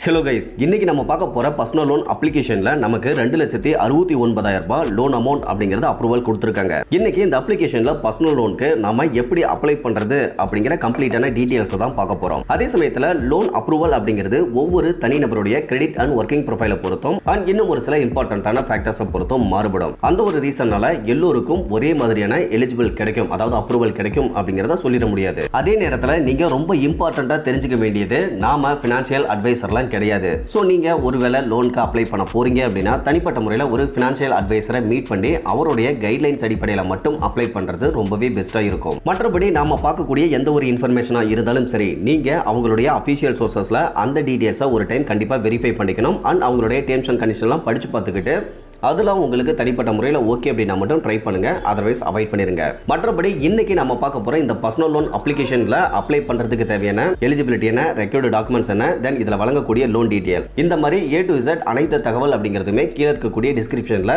Hello guys, இன்னைக்கு நம்ம பார்க்க போற பர்சனல் லோன் அப்ளிகேஷன்ல நமக்கு 2,69,000 ரூபாய் லோன் அமௌண்ட் அப்படிங்கறது அப்ரூவல் கொடுத்திருக்காங்க. இன்னைக்கு இந்த அப்ளிகேஷன்ல பர்சனல் லோனுக்கு நாம எப்படி அப்ளை பண்றது அப்படிங்கிற கம்ப்ளீட்டான டீடைல்ஸ் தான் பார்க்க போறோம். அதே சமயத்துல லோன் அப்ரூவல் அப்படிங்கிறது ஒவ்வொரு தனிநபருடைய கிரெடிட் அண்ட் ஒர்க்கிங் ப்ரொஃபைலை பொறுத்தும் அண்ட் இன்னும் ஒரு சில இம்பார்ட்டன்டான ஃபேக்டர்ஸை பொறுத்தும் மாறுபடும். அந்த ஒரு ரீசன்னால எல்லோருக்கும் ஒரே மாதிரியான எலிஜிபிள் கிடைக்கும், அதாவது அப்ரூவல் கிடைக்கும் அப்படிங்கறத சொல்லிட முடியாது. அதே நேரத்தில் நீங்க ரொம்ப இம்பார்ட்டன்டா தெரிஞ்சுக்க வேண்டியது, நாம பினான்சியல் அட்வைசர்லாம் கிடையாது. சோ நீங்க ஒருவேளை லோனுக்கு அப்ளை பண்ண போறீங்க அப்படின்னா தனிப்பட்ட முறையில் ஒரு பினான்சியல் அட்வைசரை மீட் பண்ணி அவருடைய கைட்லைன்ஸ் அடிப்படையில் மட்டும் அப்ளை பண்றது ரொம்பவே பெஸ்டா இருக்கும். மற்றபடி நாம பார்க்கக்கூடிய எந்த ஒரு இன்ஃபர்மேஷனா இருந்தாலும் சரி, நீங்க அவங்களுடைய அபிஷியல் சோர்சஸ்ல அந்த டீடைல்ஸை ஒரு டைம் கண்டிப்பா வெரிஃபை பண்ணிக்கணும். அண்ட் அவங்களுடைய டேர்ம்ஸ் அண்ட் கண்டிஷன்லாம் படிச்சு பார்த்துக்கிட்டு அதெல்லாம் உங்களுக்கு தனிப்பட்ட முறையில் ஓகே அப்படின்னா மட்டும் ட்ரை பண்ணுங்க, அதர்வைஸ் அவாய்ட் பண்ணிருங்க. மற்றபடி இன்னைக்கு நம்ம பார்க்க போற இந்த பர்சனல் லோன் அப்ளிகேஷன்ல அப்ளை பண்றதுக்கு தேவையான எலிஜிபிலிட்டி என்ன, ரெக்வயர்டு டாக்குமெண்ட்ஸ் என்ன, தென் இதுல வழங்கக்கூடிய லோன் டீடைல்ஸ், இந்த மாதிரி A to Z அனைத்து தகவல் அப்படிங்கிறதுமே கீழே இருக்கக்கூடிய டிஸ்கிரிப்ஷன்ல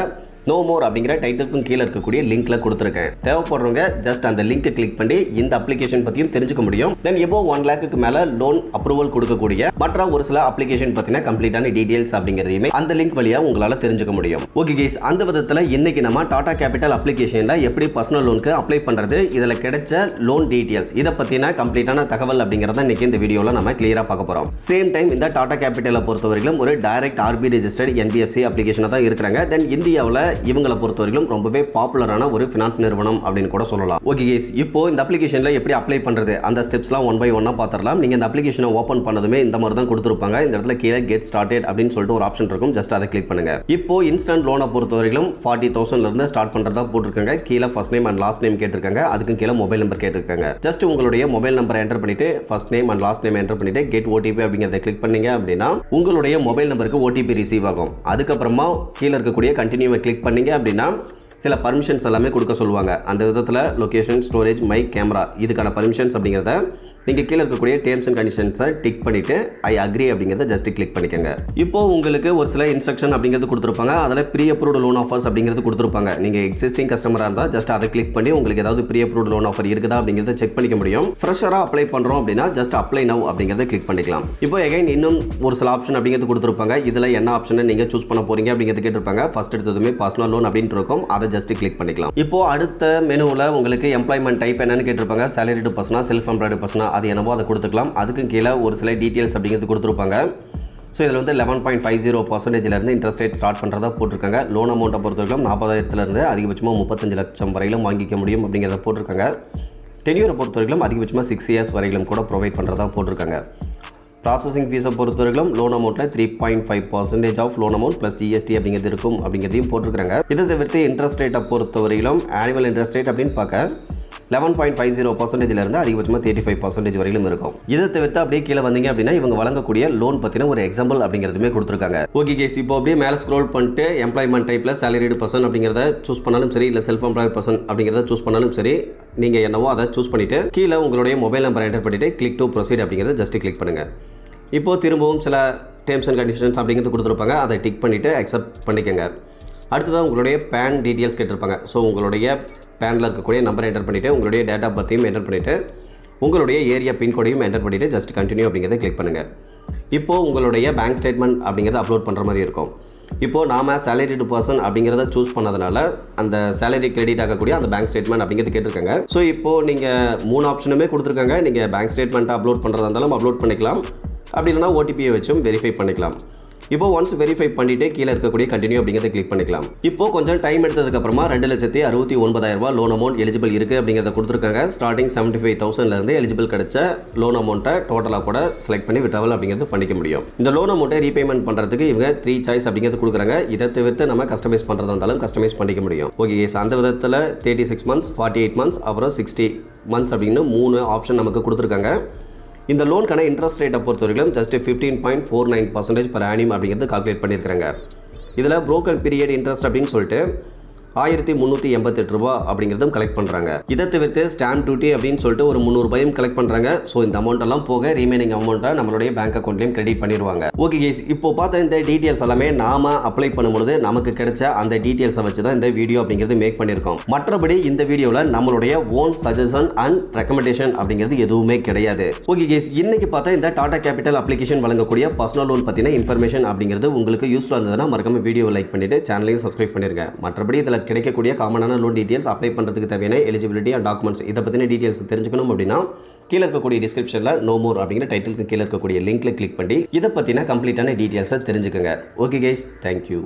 நோ மோர் அப்படிங்கிற டைட்டிலுக்கும் கீழே இருக்கக்கூடிய லிங்க்ல கொடுத்துருக்கேன். தேவைப்படுறவங்க ஜஸ்ட் அந்த லிங்க் கிளிக் பண்ணி இந்த அப்ளிகேஷன் பத்தியும் தெரிஞ்சுக்க முடியும். தென் எபோ 1 லேக்கு மேல லோன் அப்ரூவல் கொடுக்கக்கூடிய மற்ற ஒரு சில அப்ளிகேஷன் பத்தின கம்ப்ளீட்டான டீடைல்ஸ் அப்படிங்கிறதையுமே அந்த லிங்க் வழியா உங்களால தெரிஞ்சுக்க முடியும். ஓகே கைஸ், அந்த விதத்துல இன்னைக்கு நம்ம டாடா கேபிட்டல் அப்ளிகேஷன்ல எப்படி பர்சனல் லோனுக்கு அப்ளை பண்றது, இதுல கிடைச்ச லோன் டீடைல்ஸ், இதை பத்தின கம்ப்ளீட்டான தகவல் அப்படிங்கறத இன்னைக்கு இந்த வீடியோல நம்ம கிளியரா பார்க்க போறோம். சேம் டைம் இந்த டாடா கேபிட்டலை பொறுத்தவரைக்கும் ஒரு டைரக்ட் RB ரெஜிஸ்டர்ட் NBFC அப்ளிகேஷனா தான் இருக்கிறாங்க. தென் இந்தியாவில் இவங்களை பொறுத்தவரைக்கும் ரொம்பவே பாப்புலரான ஒரு ஃபினான்ஸ் நிறுவனம் அப்படின்னு கூட சொல்லலாம். ஓகே கைஸ், இப்போ இந்த அப்ளிகேஷன்ல எப்படி அப்ளை பண்றது, அந்த ஸ்டெப்ஸ்லாம் ஒன் பை ஒன்னா பார்த்துடலாம். நீங்க இந்த அப்ளிகேஷனை ஓபன் பண்ணதுமே இந்த மாதிரி தான் கொடுத்துருப்பாங்க. இந்த இடத்துல கீழே கெட் ஸ்டார்டட் அப்படின்னு சொல்லிட்டு ஒரு ஆப்ஷன் இருக்கும், ஜஸ்ட் அதை கிளிக் பண்ணுங்க. இப்போ இன்ஸ்டன்ட் லோனை பொறுத்தவரைக்கும் 40,000 இருந்து ஸ்டார்ட் பண்றதா போட்டிருக்காங்க. கீழே first name and last name கேட்டிருக்காங்க, அதுக்கு கீழே மொபைல் நம்பர் கேட்டிருக்காங்க. ஜஸ்ட் உங்களுடைய மொபைல் நம்பரை என்டர் பண்ணிட்டு first name and last name enter பண்ணிட்டு கெட் OTP அப்படிங்கறத கிளிக் பண்ணீங்க அப்படின்னா உங்களுடைய மொபைல் நம்பருக்கு OTP ரிசீவ் ஆகும். அதுக்கப்புறமா கீழே இருக்கக்கூடிய கண்டினியூவை கிளிக் பண்ணீங்க அப்படின்னா சில பர்மிஷன்ஸ் எல்லாமே கொடுக்க சொல்லுவாங்க. அந்த விதத்தில் லொகேஷன், ஸ்டோரேஜ், மைக், கேமரா இதுக்கான பர்மிஷன்ஸ் அப்படிங்கிறத நீங்கள் கீழே இருக்கக்கூடிய டேர்ம்ஸ் அண்ட் கண்டிஷன்ஸை டிக் பண்ணிவிட்டு ஐ அக்ரி அப்படிங்கிறத ஜஸ்ட் கிளிக் பண்ணிக்கோங்க. இப்போ உங்களுக்கு ஒரு சில இன்ஸ்ட்ரக்ஷன் அப்படிங்கிறது கொடுத்துருப்பாங்க. அதில் ப்ரீ அப்ரூவ்டு லோன் ஆஃபர்ஸ் அப்படிங்கிறது கொடுத்துருப்பாங்க. நீங்கள் எக்ஸிஸ்டிங் கஸ்டமராக இருந்தால் ஜஸ்ட் அதை கிளிக் பண்ணி உங்களுக்கு ஏதாவது ப்ரீ அப்ரூவ்டு லோன் ஆஃபர் இருக்குதா அப்படிங்கிறத செக் பண்ணிக்க முடியும். ஃப்ரெஷராக அப்ளை பண்ணுறோம் அப்படின்னா ஜஸ்ட் அப்ளை நவ் அப்படிங்கிறத கிளிக் பண்ணிக்கலாம். இப்போ எகைன் இன்னும் ஒரு சில ஆப்ஷன் அப்படிங்கிறது கொடுத்துருப்பாங்க. இதில் என்ன ஆப்ஷனை நீங்கள் சூஸ் பண்ண போறீங்க அப்படிங்கிறது கேட்டிருப்பாங்க. ஃபர்ஸ்ட் எடுத்ததுமே பர்சனல் லோன் அப்படின்னு இருக்கும், அதை ஜஸ்ட் கிளிக் பண்ணிக்கலாம். இப்போ அடுத்த மெனுவில் உங்களுக்கு எம்ப்ளாய்மெண்ட் டைப் என்னன்னு கேட்டிருப்பாங்க. சேலரிடு பர்சனா, செல்ஃப் எம்ப்ளாய்டு பர்சனா, அது என்னவோ அதை கொடுத்துக்கலாம். அதுக்கு கீழே ஒரு சில டீடைல்ஸ் அப்படிங்கிறது கொடுத்துருப்பாங்க. ஸோ இதில் வந்து 11.50% இன்ட்ரெஸ்ட் ரேட் ஸ்டார்ட் பண்ணுறதா போட்டிருக்காங்க. லோன் அமௌண்ட்டை பொறுத்தவரைக்கும் 40,000 அதிகபட்சமாக 35 லட்சம் வரையிலும் வாங்கிக்க முடியும் அப்படிங்கிறத போட்டிருக்காங்க. டென்யூரை பொறுத்தவரைக்கும் அதிகபட்சமாக 6 இயர்ஸ் வரையிலும் கூட ப்ரொவைட் பண்ணுறதா போட்டிருக்காங்க. ப்ராசஸிங் ஃபீஸை பொறுத்தவரைக்கும் லோன் அமௌண்ட்டில் 3.5% of loan amount plus GST அப்படிங்கிறது இருக்கும் அப்படிங்கிறதையும் போட்டிருக்காங்க. இதை தவிர்த்து இன்ட்ரெஸ்ட் ரேட்டை பொறுத்தவரையிலும் ஆனுவல் இன்ட்ரெஸ்ட் ரேட் அப்படின்னு பார்க்க 11.50% அதிகபட்சமாக 35% வரையிலும் இருக்கும். இதை தவிர்த்து அப்படியே கீழே வந்தீங்க அப்படின்னா இவங்க வழங்கக்கூடிய லோன் பற்றின ஒரு எக்ஸாம்பிள் அப்படிங்கிறதுமே கொடுத்துருக்காங்க. ஓகே கேஸ், இப்போ அப்படியே மேலே ஸ்க்ரோல் பண்ணிட்டு எம்ப்ளாய்மெண்ட் டைப்பில் சேலரிடு பர்சன் அப்படிங்கிறத சூஸ் பண்ணாலும் சரி, இல்லை செல்ஃப் எம்ப்ளாய்டு பர்சன் அப்படிங்கிறத சூஸ் பண்ணாலும் சரி, நீங்கள் என்னவோ அதை சூஸ் பண்ணிவிட்டு கீழே உங்களுடைய மொபைல் நம்பரை என்டர் பண்ணிவிட்டு கிளிக் டு ப்ரொசீட் அப்படிங்கிறத ஜஸ்ட் கிளிக் பண்ணுங்கள். இப்போ திரும்பவும் சில டேர்ம்ஸ் அண்ட் கண்டிஷன்ஸ் அப்படிங்கிறது கொடுத்துருப்பாங்க, அதை டிக் பண்ணிவிட்டு அக்செப்ட் பண்ணிக்கோங்க. அடுத்ததாக உங்களுடைய பேன் டீட்டெயில்ஸ் கேட்டிருப்பாங்க. ஸோ உங்களுடைய பேனில் இருக்கக்கூடிய நம்பரை என்டர் பண்ணிவிட்டு உங்களுடைய டேட் ஆஃப் பர்த்தையும் என்டர் பண்ணிவிட்டு உங்களுடைய ஏரியா பின்கோடையும் என்டர் பண்ணிவிட்டு ஜஸ்ட் கண்டினியூ அப்படிங்கிறத கிளிக் பண்ணுங்கள். இப்போது உங்களுடைய பேங்க் ஸ்டேட்மெண்ட் அப்படிங்கிறத அப்லோட் பண்ணுற மாதிரி இருக்கும். இப்போது நாம் சேலரிடு பர்சன் அப்படிங்கிறத சூஸ் பண்ணதுனால அந்த சேலரி கிரெடிட் ஆகக்கூடிய அந்த பேங்க் ஸ்டேட்மெண்ட் அப்படிங்கிறது கேட்டிருக்காங்க. ஸோ இப்போது நீங்கள் 3 ஆப்ஷனுமே கொடுத்துருக்காங்க. நீங்கள் பேங்க் ஸ்டேட்மெண்ட்டை அப்லோட் பண்ணுறதா இருந்தாலும் அப்லோட் பண்ணிக்கலாம், அப்படி இல்லைனா OTPயை வச்சும் வெரிஃபை பண்ணிக்கலாம். இப்போ ஒன்ஸ் வெரிஃபை பண்ணிட்டு கீழே இருக்கக்கூடிய கண்டினியூ அப்படிங்கிறத கிளிக் பண்ணிக்கலாம். இப்போ கொஞ்சம் டைம் எடுத்ததுக்கப்புறமா 2,69,000 ரூபாய் லோன் அமௌண்ட் எலிஜிபிள் இருக்குது அப்படிங்கிறத கொடுத்துருக்காங்க. ஸ்டார்டிங் 75,000 லோன் கிடைச்ச லோன் அமௌண்ட்டை டோட்டலாக கூட செலக்ட் பண்ணி விட்ராவல் அப்படிங்கிறது பண்ணிக்க முடியும். இந்த லோன் அமௌண்ட்டை ரீபேமெண்ட் பண்ணுறதுக்கு இவங்க 3 சாய்ஸ் அப்படிங்கிறது கொடுக்குறாங்க. இதை தவிர்த்து நம்ம கஸ்டமைஸ் பண்ணுறதா இருந்தாலும் கஸ்டமைஸ் பண்ணிக்க முடியும். ஓகே, அந்த விதத்தில் 36 மந்த்ஸ், 48 மந்த்ஸ், அப்புறம் 60 மந்த்ஸ் அப்படின்னு 3 ஆப்ஷன் நமக்கு கொடுத்துருக்காங்க. இந்த லோனுக்கான இன்ட்ரெஸ்ட் ரேட்டை பொறுத்தவரைக்கும் ஜஸ்ட் 15.49% per annum அப்படிங்கிறது கால்குலேட் பண்ணியிருக்காங்க. இதில் ப்ரோக்கன் பீரியட் இன்ட்ரெஸ்ட் அப்படின்னு சொல்லிட்டு 1388 ரூபா அப்படிங்கிறதும் கலெக்ட் பண்ணுறாங்க. இதை தவிர்த்து ஸ்டாம்ப் டியூட்டி அப்படின்னு சொல்லிட்டு ஒரு 300 ரூபாயும் கலெக்ட் பண்ணுறாங்க. ஸோ இந்த அமௌண்ட் எல்லாம் போக ரிமைனிங் அமௌண்ட்டை நம்மளுடைய பேங்க் அக்கௌண்ட்லையும் கிரெடிட் பண்ணிடுவாங்க. ஓகே கைஸ், இப்போ பார்த்த இந்த டீட்டெயில்ஸ் எல்லாமே நாம அப்ளை பண்ணும்போது நமக்கு கிடைச்ச அந்த டீட்டெயில்ஸை வச்சு தான் இந்த வீடியோ அப்படிங்கிறது மேக் பண்ணியிருக்கோம். மற்றபடி இந்த வீடியோவில் நம்மளுடைய ஓன் சஜஷன் அண்ட் ரெக்கமெண்டேஷன் அப்படிங்கிறது எதுவுமே கிடையாது. ஓகே கைஸ், இன்னைக்கு பார்த்தா இந்த டாடா கேபிட்டல் அப்ளிகேஷன் வழங்கக்கூடிய பர்சனல் லோன் பற்றின இன்ஃபர்மேஷன் அப்படிங்கிறது உங்களுக்கு யூஸ்ஃபுல்லாக இருந்ததுன்னா மறக்காம வீடியோவை லைக் பண்ணிட்டு சேனலையும் சப்ஸ்கிரைப் பண்ணிருங்க. மற்றபடி இதில் கிடைக்கக்கூடிய காமனான லோன் டீட்டெயில்ஸ், அப்ளை பண்ணுறதுக்கு தேவையான எலிஜிபிலிட்டி அண்ட் டாக்குமெண்ட்ஸ், இதை பற்றின டீட்டெயில்ஸ் தெரிஞ்சுக்கணும் அப்படின்னா கீழே இருக்கக்கூடிய டிஸ்கிரிப்ஷனில் நோ மோர் அப்படிங்கிற டைட்டிலுக்கு கீழே இருக்கக்கூடிய லிங்க்ல கிளிக் பண்ணி இதை பற்றின கம்ப்ளீட்டான டீட்டெயில்ஸை தெரிஞ்சுக்கோங்க. Okay guys, thank you.